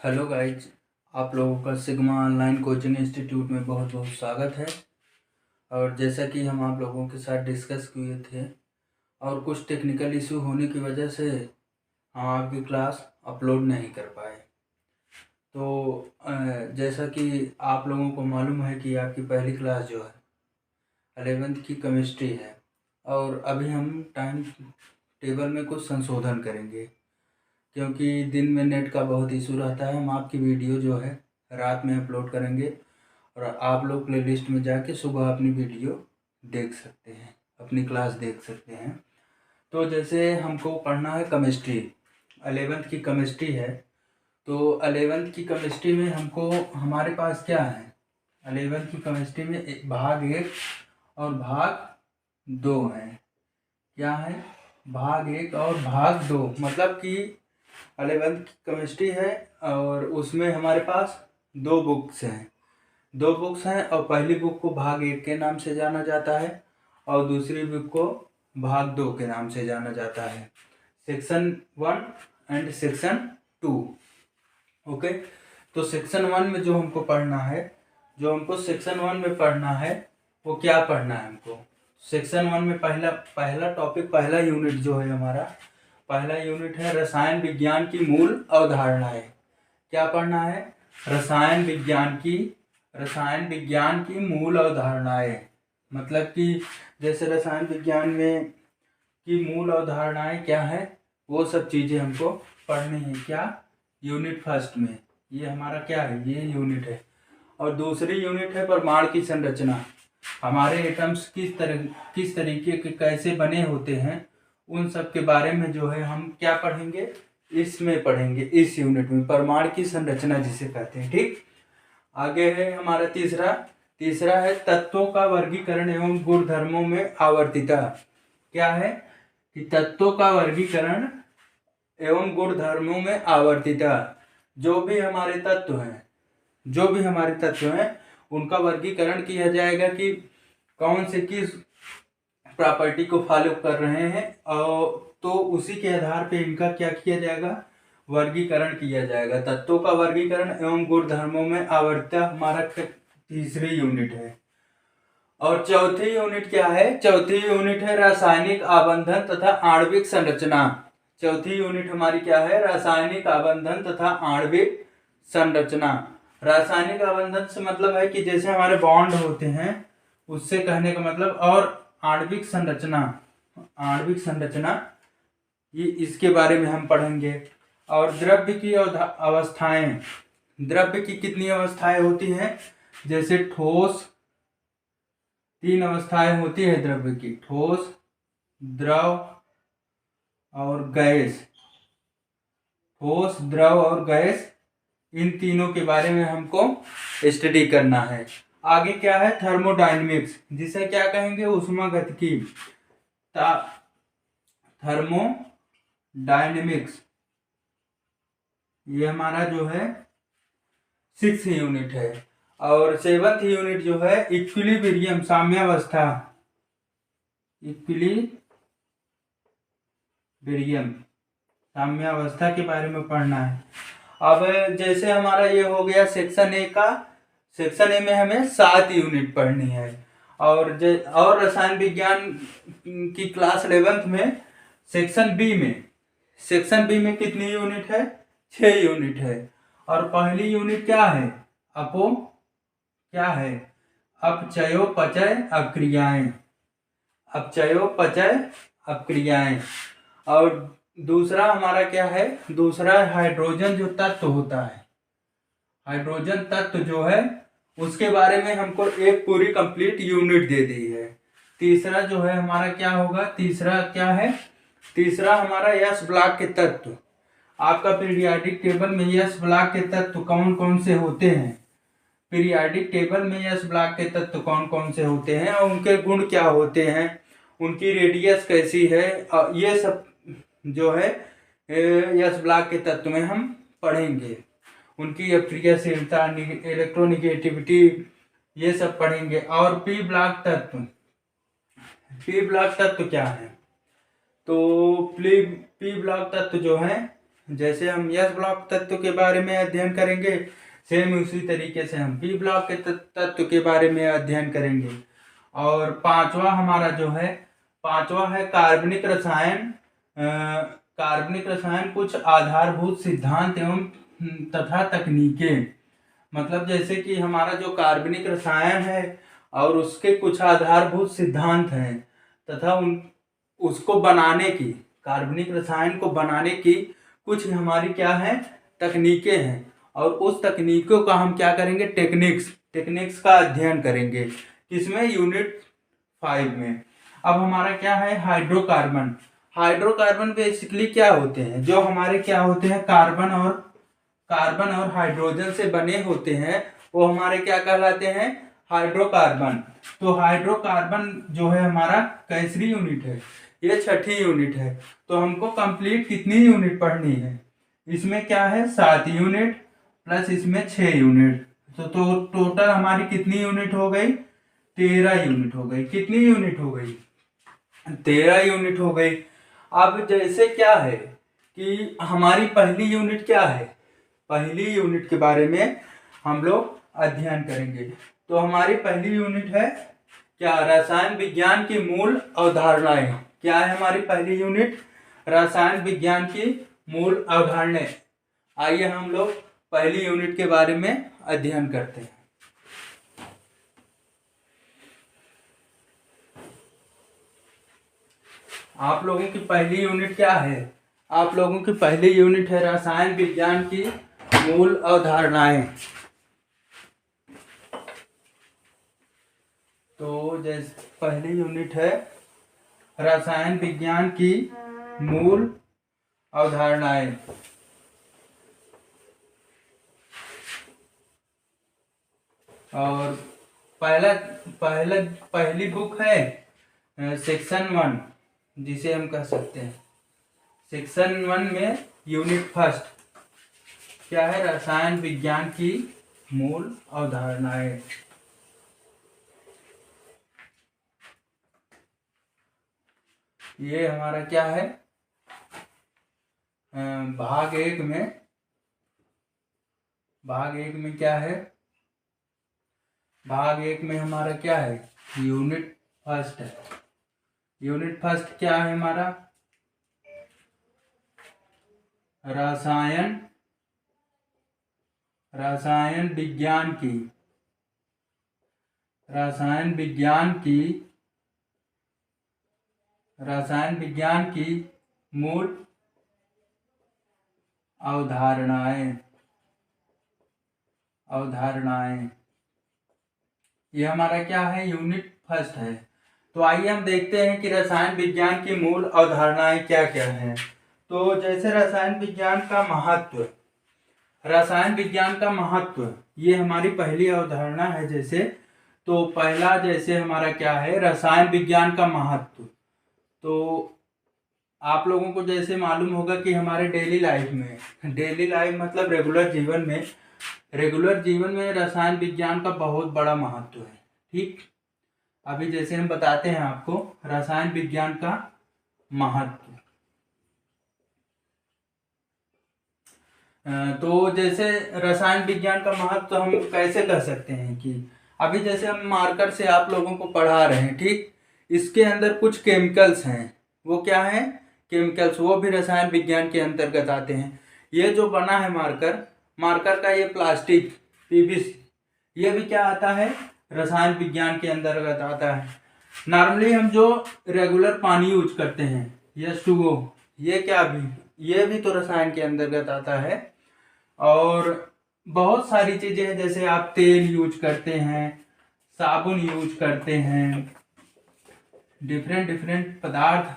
Hello guys, आप लोगों का सिग्मा ऑनलाइन कोचिंग इंस्टीट्यूट में बहुत बहुत स्वागत है। और जैसा कि हम आप लोगों के साथ डिस्कस किए थे और कुछ टेक्निकल इशू होने की वजह से हम आपकी क्लास अपलोड नहीं कर पाए। तो जैसा कि आप लोगों को मालूम है कि आपकी पहली क्लास जो है 11th की केमिस्ट्री है और अभी हम टाइम टेबल में कुछ संशोधन करेंगे क्योंकि दिन में नेट का बहुत इशू रहता है। हम आपकी वीडियो जो है रात में अपलोड करेंगे और आप लोग प्लेलिस्ट में जाके सुबह अपनी वीडियो देख सकते हैं, अपनी क्लास देख सकते हैं। तो जैसे हमको पढ़ना है केमिस्ट्री, 11th की केमिस्ट्री है। तो 11th की केमिस्ट्री में हमको हमारे पास क्या है, 11th की केमिस्ट्री में भाग 1 और भाग 2 है। क्या है? भाग 1 और भाग 2, मतलब कि 11th की केमिस्ट्री है और उसमें हमारे पास 2 बुक्स हैं और पहली बुक को भाग 1 के नाम से जाना जाता है और दूसरी बुक को भाग 2 के नाम से जाना जाता है, सेक्शन 1 एंड सेक्शन 2। ओके, तो सेक्शन 1 में जो हमको पढ़ना है, सेक्शन 1 में पढ़ना है वो क्या पढ़ना है हमको। सेक्शन 1 में पहला टॉपिक, पहला यूनिट जो है हमारा, पहला यूनिट है रसायन विज्ञान की मूल अवधारणाएं। क्या पढ़ना है? रसायन विज्ञान की मूल अवधारणाएं। मतलब कि जैसे रसायन विज्ञान में की मूल अवधारणाएं क्या है, वो सब चीजें हमको पढ़नी है। क्या? यूनिट फर्स्ट में। ये हमारा क्या है? ये यूनिट है। और दूसरी यूनिट है परमाणु की संरचना। हमारे एटम्स किस तरीके के कैसे बने होते हैं, उन सब के बारे में जो है हम क्या पढ़ेंगे, इसमें पढ़ेंगे, इस यूनिट में, परमाणु की संरचना जिसे कहते हैं। ठीक, आगे है हमारा तीसरा है तत्वों का वर्गीकरण एवं गुणधर्मों में आवर्तिता। क्या है कि तत्वों का वर्गीकरण एवं गुणधर्मों में आवर्तिता। जो भी हमारे तत्व हैं उनका वर्गीकरण किया जाएगा कि कौन से किस प्रॉपर्टी को फॉलो कर रहे हैं, और तो उसी के आधार पे इनका क्या किया जाएगा, वर्गीकरण किया जाएगा। तत्वों का वर्गीकरण एवं गुणधर्मों में आवर्तता हमारा तीसरी यूनिट है। और चौथी यूनिट क्या है? चौथी यूनिट है रासायनिक आबंधन तथा आणविक संरचना। चौथी यूनिट हमारी क्या है? रासायनिक आबंधन तथा आणविक संरचना। रासायनिक आबंधन से मतलब है कि जैसे हमारे बॉन्ड होते हैं, उससे कहने का मतलब। और आणविक संरचना ये इसके बारे में हम पढ़ेंगे। और द्रव्य की अवस्थाएं, द्रव्य की कितनी अवस्थाएं होती हैं? जैसे ठोस, 3 अवस्थाएं होती है द्रव्य की, ठोस, द्रव और गैस। ठोस, द्रव और गैस, इन तीनों के बारे में हमको स्टडी करना है। आगे क्या है? थर्मोडायनेमिक्स, जिसे क्या कहेंगे? ऊष्मागतिकी। थर्मोडायनेमिक्स ये हमारा जो है 6th यूनिट है। और 7th यूनिट जो है इक्विलिब्रियम, साम्यावस्था। साम्यावस्था के बारे में पढ़ना है। अब जैसे हमारा ये हो गया सेक्शन ए का। सेक्शन ए में हमें 7 यूनिट पढ़नी है। और रसायन विज्ञान की क्लास 11th में सेक्शन बी में कितनी यूनिट है? 6 यूनिट है। और पहली यूनिट क्या है? अपचयोपचय अक्रियाएं। और दूसरा हमारा क्या है? दूसरा हाइड्रोजन जो तत्व होता है, हाइड्रोजन तत्व जो है, उसके बारे में हमको एक पूरी कंप्लीट यूनिट दे दी है। तीसरा जो है हमारा क्या होगा? तीसरा क्या है? तीसरा हमारा यस ब्लॉक के तत्व। आपका पीरियाडिक टेबल में यस ब्लॉक के तत्व कौन कौन से होते हैं? पीरियाडिक टेबल में यस ब्लॉक के तत्व कौन कौन से होते हैं और उनके गुण क्या होते हैं, उनकी रेडियस कैसी है, ये सब जो है यस ब्लॉक के तत्व में हम पढ़ेंगे। उनकी अक्रियाशीलता, इलेक्ट्रोनिगेटिविटी, ये सब पढ़ेंगे। और पी ब्लॉक तत्व क्या है? तो पी ब्लॉक तत्व जो है, जैसे हम एस ब्लॉक तत्व के बारे में अध्ययन करेंगे, सेम उसी तरीके से हम पी ब्लॉक के तत्व के बारे में अध्ययन करेंगे। और पांचवा हमारा जो है, पांचवा है कार्बनिक रसायन। कार्बनिक रसायन कुछ आधारभूत सिद्धांत एवं तथा तकनीकें। मतलब जैसे कि हमारा जो कार्बनिक रसायन है और उसके कुछ आधारभूत सिद्धांत हैं तथा उसको बनाने की, कार्बनिक रसायन को बनाने की कुछ हमारी क्या है, तकनीकें हैं। और उस तकनीकों का हम क्या करेंगे, टेक्निक्स का अध्ययन करेंगे। किसमें, यूनिट 5 में। अब हमारा क्या है, हाइड्रोकार्बन। हाइड्रोकार्बन बेसिकली क्या होते हैं, जो हमारे क्या होते हैं, कार्बन और हाइड्रोजन से बने होते हैं, वो हमारे क्या कहलाते हैं, हाइड्रोकार्बन। तो हाइड्रोकार्बन जो है हमारा कैसरी यूनिट है, ये 6ठी यूनिट है। तो हमको कंप्लीट कितनी यूनिट पढ़नी है, इसमें क्या है 7 यूनिट प्लस इसमें 6 यूनिट। तो टोटल हमारी कितनी यूनिट हो गई, 13 यूनिट हो गई। कितनी यूनिट हो गई, 13 यूनिट हो गई। अब जैसे क्या है कि हमारी पहली यूनिट क्या है, पहली यूनिट के बारे में हम लोग अध्ययन करेंगे। तो हमारी पहली यूनिट है क्या, रसायन विज्ञान की मूल अवधारणाएं। क्या है हमारी पहली यूनिट, रसायन विज्ञान की मूल अवधारणाएं। आइए हम लोग पहली यूनिट के बारे में अध्ययन करते हैं। आप लोगों की पहली यूनिट क्या है, आप लोगों की पहली यूनिट है रसायन विज्ञान की मूल अवधारणाएं। तो जैसे पहली यूनिट है रसायन विज्ञान की मूल अवधारणाएं। और पहली बुक है सेक्शन 1, जिसे हम कह सकते हैं सेक्शन 1 में यूनिट 1 क्या है, रसायन विज्ञान की मूल अवधारणाएं। ये हमारा क्या है, भाग एक में क्या है, भाग एक में हमारा क्या है, यूनिट 1 है। यूनिट 1 क्या है हमारा, रसायन विज्ञान की मूल अवधारणाएं। ये हमारा क्या है, यूनिट 1 है। तो आइए हम देखते हैं कि रसायन विज्ञान की मूल अवधारणाएं क्या क्या हैं। तो जैसे रसायन विज्ञान का महत्व, ये हमारी पहली अवधारणा है। जैसे तो पहला जैसे हमारा क्या है, रसायन विज्ञान का महत्व। तो आप लोगों को जैसे मालूम होगा कि हमारे डेली लाइफ मतलब रेगुलर जीवन में रसायन विज्ञान का बहुत बड़ा महत्व है। ठीक, अभी जैसे हम बताते हैं आपको रसायन विज्ञान का महत्व। तो जैसे रसायन विज्ञान का महत्व हम कैसे कह सकते हैं कि अभी जैसे हम मार्कर से आप लोगों को पढ़ा रहे हैं, ठीक, इसके अंदर कुछ केमिकल्स हैं। वो क्या है, केमिकल्स, वो भी रसायन विज्ञान के अंतर्गत आते हैं। ये जो बना है मार्कर का ये प्लास्टिक पीवीसी, ये भी क्या आता है, रसायन विज्ञान के अंतर्गत आता है। नॉर्मली हम जो रेगुलर पानी यूज करते हैं H2O, ये भी तो रसायन के अंतर्गत आता है। और बहुत सारी चीजें हैं, जैसे आप तेल यूज करते हैं, साबुन यूज करते हैं, डिफरेंट पदार्थ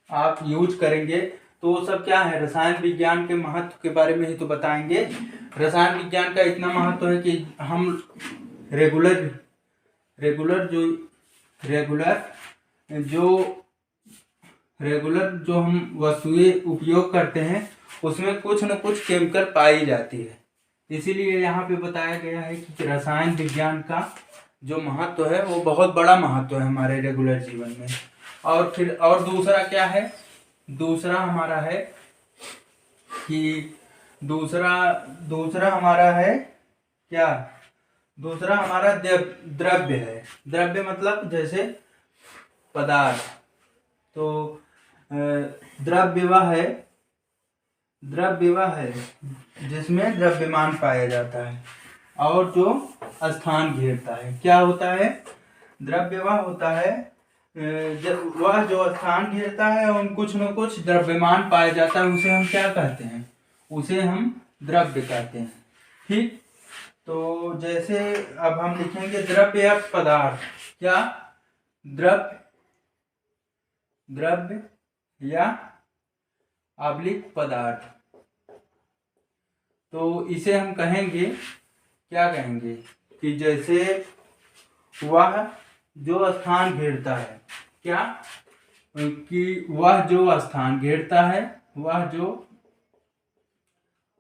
आप यूज करेंगे। तो वो सब क्या है, रसायन विज्ञान के महत्व के बारे में ही तो बताएंगे। रसायन विज्ञान का इतना महत्व है कि हम रेगुलर जो हम वस्तुएं उपयोग करते हैं उसमें कुछ न कुछ केमिकल पाई जाती है। इसीलिए यहाँ पे बताया गया है कि रसायन विज्ञान का जो महत्व है वो बहुत बड़ा महत्व है हमारे रेगुलर जीवन में। और फिर और दूसरा क्या है, दूसरा हमारा है कि दूसरा दूसरा हमारा है क्या, दूसरा हमारा द्रव्य है। द्रव्य मतलब जैसे पदार्थ। तो द्रव्य वह है जिसमें द्रव्यमान पाया जाता है और जो स्थान घेरता है। क्या होता है? द्रव्य वह होता है वह जो स्थान घेरता है और कुछ न कुछ द्रव्यमान पाया जाता है, उसे हम क्या कहते हैं? उसे हम द्रव्य कहते हैं। ठीक। तो जैसे अब हम लिखेंगे द्रव्य या पदार्थ। क्या? द्रव्य या पदार्थ। तो इसे हम कहेंगे, क्या कहेंगे कि जैसे वह जो स्थान घेरता है। क्या? कि वह जो स्थान घेरता है, वह जो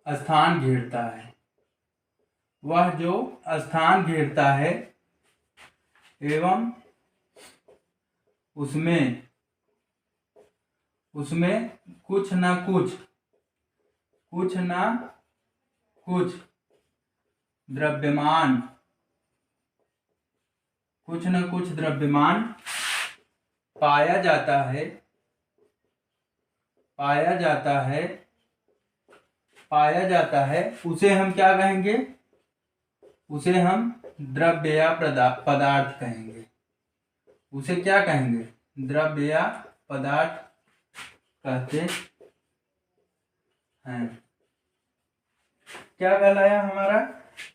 स्थान घेरता है, वह जो स्थान घेरता है एवं उसमें कुछ न कुछ द्रव्यमान पाया जाता है, उसे हम क्या कहेंगे? उसे हम द्रव्य या पदार्थ कहेंगे। उसे क्या कहेंगे? द्रव्य या पदार्थ कहते हैं। क्या कहलाया हमारा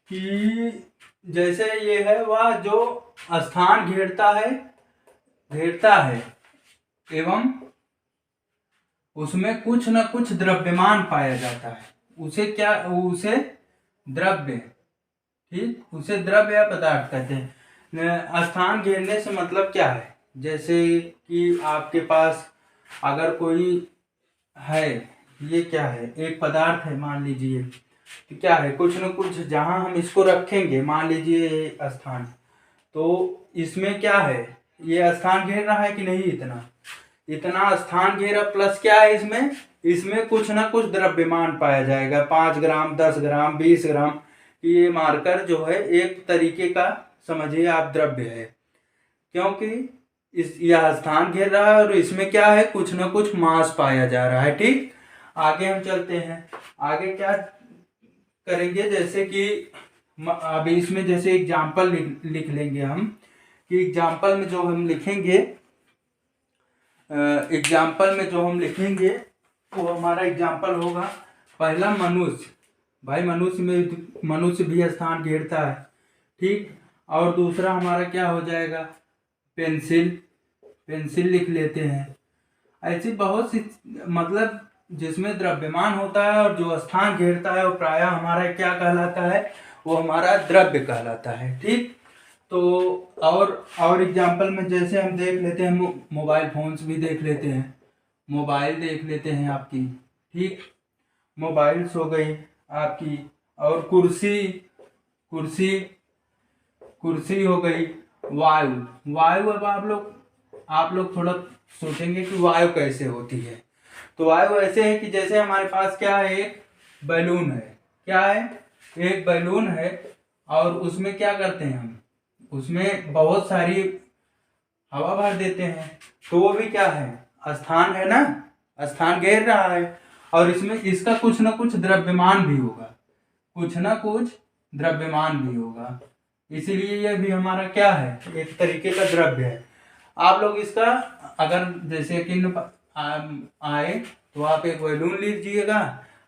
कि जैसे ये है वह जो स्थान घेरता है एवं उसमें कुछ न कुछ द्रव्यमान पाया जाता है, उसे द्रव्य। ठीक, उसे द्रव्य या पदार्थ कहते हैं। स्थान घेरने से मतलब क्या है? जैसे कि आपके पास अगर कोई है, ये क्या है? एक पदार्थ है मान लीजिए, तो क्या है? कुछ न कुछ जहां हम इसको रखेंगे, मान लीजिए स्थान, तो इसमें क्या है? ये स्थान घेर रहा है कि नहीं? इतना स्थान घेरा प्लस क्या है इसमें कुछ ना कुछ द्रव्यमान पाया जाएगा। 5 ग्राम, 10 ग्राम, 20 ग्राम, ये मार्कर जो है एक तरीके का समझिए आप द्रव्य है, क्योंकि यह स्थान घेर रहा है और इसमें क्या है? कुछ ना कुछ मास पाया जा रहा है। ठीक, आगे हम चलते हैं। आगे क्या करेंगे? जैसे कि अभी इसमें जैसे एग्जाम्पल लिख लेंगे हम, कि एग्जाम्पल में जो हम लिखेंगे वो हमारा एग्जाम्पल होगा पहला मनुष्य। भाई मनुष्य भी स्थान घेरता है। ठीक, और दूसरा हमारा क्या हो जाएगा? पेंसिल लिख लेते हैं। ऐसी बहुत सी मतलब जिसमें द्रव्यमान होता है और जो स्थान घेरता है वो प्रायः हमारा क्या कहलाता है? वो हमारा द्रव्य कहलाता है। ठीक, तो और एग्जाम्पल में जैसे हम देख लेते हैं, मोबाइल फोन्स भी देख लेते हैं, मोबाइल देख लेते हैं आपकी। ठीक, मोबाइल्स हो गई आपकी, और कुर्सी हो गई। वायु अब आप लोग थोड़ा सोचेंगे कि वायु कैसे होती है। तो वायु ऐसे है कि जैसे हमारे पास क्या है? एक बैलून है। क्या है? एक बैलून है, और उसमें क्या करते हैं हम? उसमें बहुत सारी हवा भर देते हैं, तो वो भी क्या है? स्थान है ना, स्थान घेर रहा है, और इसमें इसका कुछ ना कुछ द्रव्यमान भी होगा, इसीलिए यह भी हमारा क्या है? एक तरीके का द्रव्य है। आप लोग इसका अगर जैसे कि आए तो आप एक बैलून लीजिएगा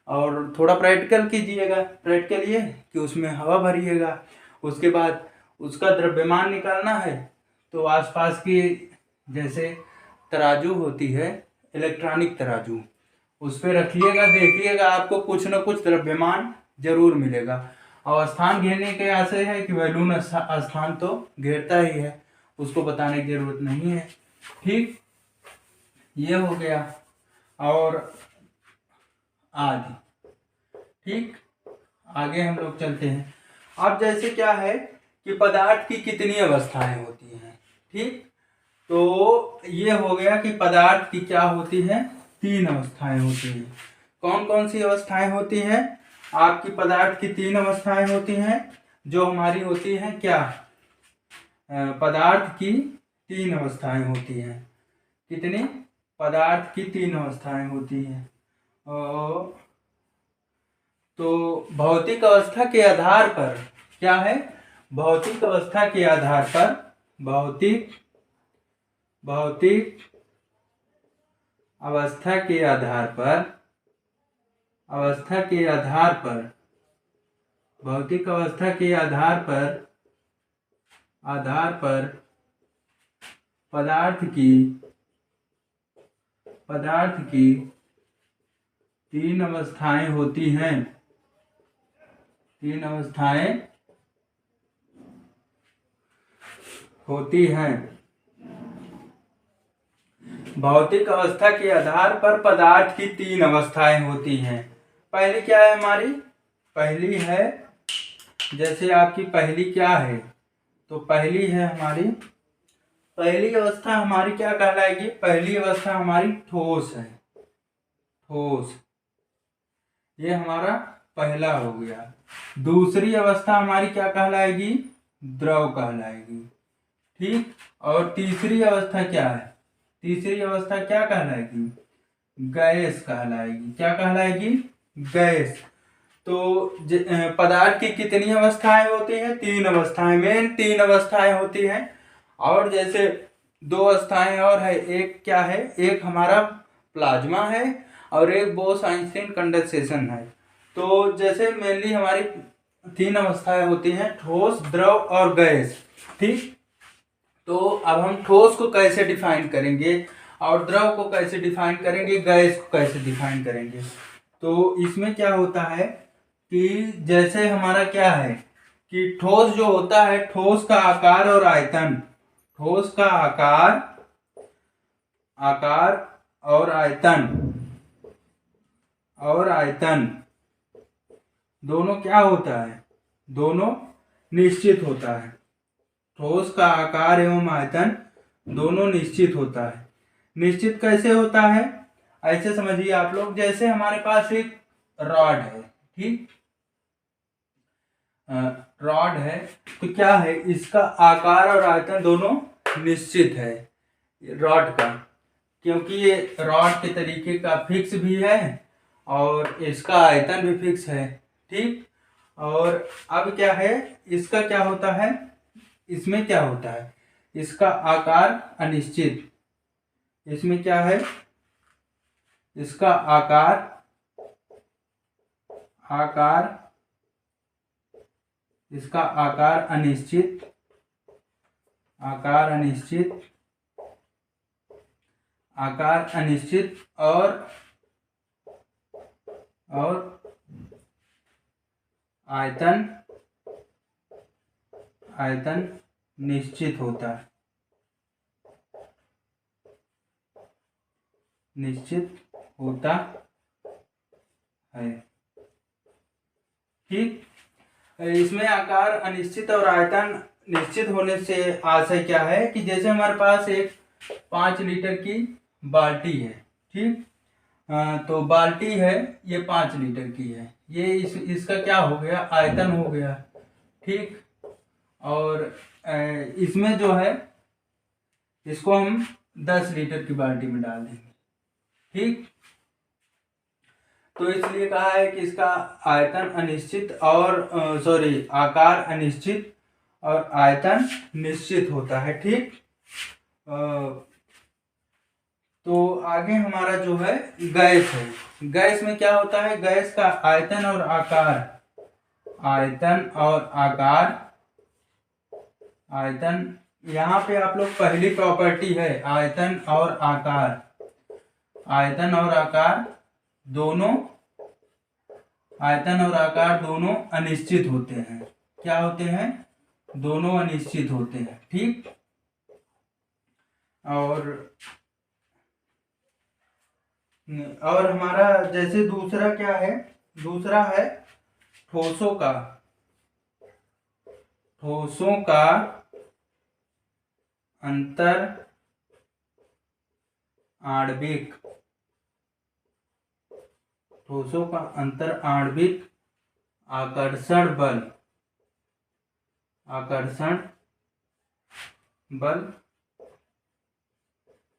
और थोड़ा प्रैक्टिकल कीजिएगा। प्रैक्टिकल ये कि उसमें हवा भरिएगा, उसके बाद उसका द्रव्यमान निकालना है, तो आसपास की जैसे तराजू होती है, इलेक्ट्रॉनिक तराजू, उस पर रखिएगा, देखिएगा आपको कुछ न कुछ द्रव्यमान जरूर मिलेगा। और स्थान घेरने के आशय है कि बैलून स्थान तो घेरता ही है, उसको बताने की जरूरत नहीं है। ठीक, ये हो गया। और आदि। ठीक, आगे हम लोग चलते हैं। अब जैसे क्या है कि पदार्थ की कितनी अवस्थाएं होती हैं। ठीक, तो ये हो गया कि पदार्थ की क्या होती है? तीन अवस्थाएं होती हैं। कौन कौन सी अवस्थाएं होती हैं? आपकी पदार्थ की तीन अवस्थाएं होती हैं, जो हमारी होती हैं क्या, पदार्थ की तीन अवस्थाएं होती हैं। कितनी? पदार्थ की तीन अवस्थाएं होती हैं। तो भौतिक अवस्था के आधार पर क्या है? भौतिक अवस्था के आधार पर भौतिक अवस्था के आधार पर भौतिक अवस्था के आधार पर पदार्थ की तीन अवस्थाएं होती हैं। तीन अवस्थाएं होती हैं। भौतिक अवस्था के आधार पर पदार्थ की तीन अवस्थाएं होती हैं। पहली क्या है हमारी? पहली है, जैसे आपकी पहली क्या है, तो पहली है हमारी, पहली अवस्था हमारी क्या कहलाएगी? पहली अवस्था हमारी ठोस है। ठोस, ये हमारा पहला हो गया। दूसरी अवस्था हमारी क्या कहलाएगी? द्रव कहलाएगी। ठीक। और तीसरी अवस्था क्या है? तीसरी अवस्था क्या कहलाएगी? गैस कहलाएगी। क्या कहलाएगी? गैस। तो पदार्थ की कितनी अवस्थाएं होती हैं? तीन अवस्थाएं, मेन तीन अवस्थाएं होती हैं। और जैसे दो अवस्थाएं और है, एक क्या है? एक हमारा प्लाज्मा है और एक बोस-आइंस्टीन कंडेंसेशन है। तो जैसे मेनली हमारी तीन अवस्थाएं होती हैं, ठोस, द्रव और गैस। ठीक। तो अब हम ठोस को कैसे डिफाइन करेंगे और द्रव को कैसे डिफाइन करेंगे, गैस को कैसे डिफाइन करेंगे? तो इसमें क्या होता है कि जैसे हमारा क्या है कि ठोस जो होता है, ठोस का आकार और आयतन, ठोस का आकार और आयतन दोनों क्या होता है? दोनों निश्चित होता है। ठोस का आकार एवं आयतन दोनों निश्चित होता है। निश्चित कैसे होता है? ऐसे समझिए आप लोग, जैसे हमारे पास एक रॉड है। ठीक। रॉड है, तो क्या है? इसका आकार और आयतन दोनों निश्चित है रॉड का, क्योंकि ये रॉड के तरीके का फिक्स भी है और इसका आयतन भी फिक्स है। ठीक। और अब क्या है, इसका क्या होता है? इसमें क्या होता है? इसका आकार अनिश्चित। इसमें क्या है? इसका आकार इसका आकार अनिश्चित और आयतन निश्चित होता है। ठीक। इसमें आकार अनिश्चित और आयतन निश्चित होने से आशय क्या है कि जैसे हमारे पास एक 5 लीटर की बाल्टी है। ठीक। तो बाल्टी है, ये 5 लीटर की है, ये इसका क्या हो गया? आयतन हो गया। ठीक। और इसमें जो है, इसको हम 10 लीटर की बाल्टी में डाल देंगे। ठीक। तो इसलिए कहा है कि इसका आयतन अनिश्चित और आकार अनिश्चित और आयतन निश्चित होता है। ठीक। तो आगे हमारा जो है गैस है। गैस में क्या होता है? गैस का आयतन और आयतन, यहाँ पे आप लोग पहली प्रॉपर्टी है आयतन और आकार दोनों अनिश्चित होते हैं। क्या होते हैं? दोनों अनिश्चित होते हैं। ठीक। और हमारा जैसे दूसरा क्या है? दूसरा है ठोसों का अंतर आणविक ठोसों का अंतर आणविक आकर्षण बल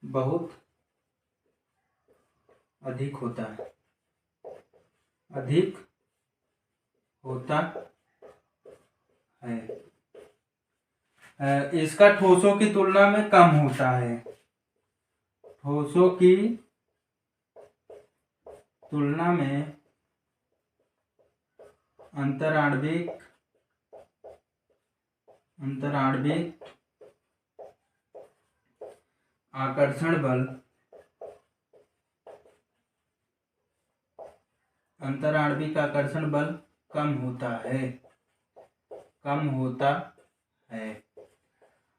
बहुत अधिक होता है। इसका ठोसों की तुलना में कम होता है। ठोसों की तुलना में अंतराण्विक आकर्षण बल कम होता है।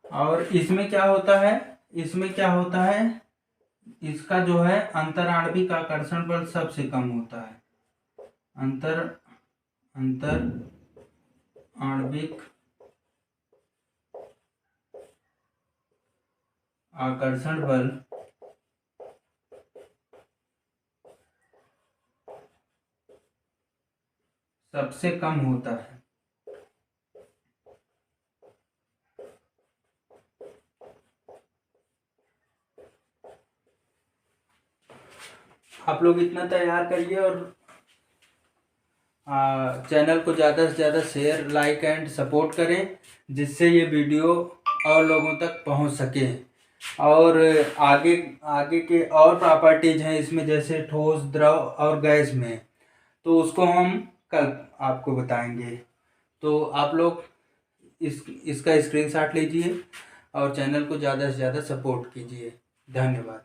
और इसमें क्या होता है, इसका जो है अंतराण्विक आकर्षण बल सबसे कम होता है। आणविक आकर्षण बल सबसे कम होता है। आप लोग इतना तैयार करिए और चैनल को ज़्यादा से ज़्यादा शेयर, लाइक एंड सपोर्ट करें, जिससे ये वीडियो और लोगों तक पहुंच सके। और आगे के और प्रॉपर्टीज हैं इसमें, जैसे ठोस, द्रव और गैस में, तो उसको हम कल आपको बताएंगे। तो आप लोग इसका स्क्रीनशॉट लीजिए और चैनल को ज़्यादा से ज़्यादा सपोर्ट कीजिए। धन्यवाद।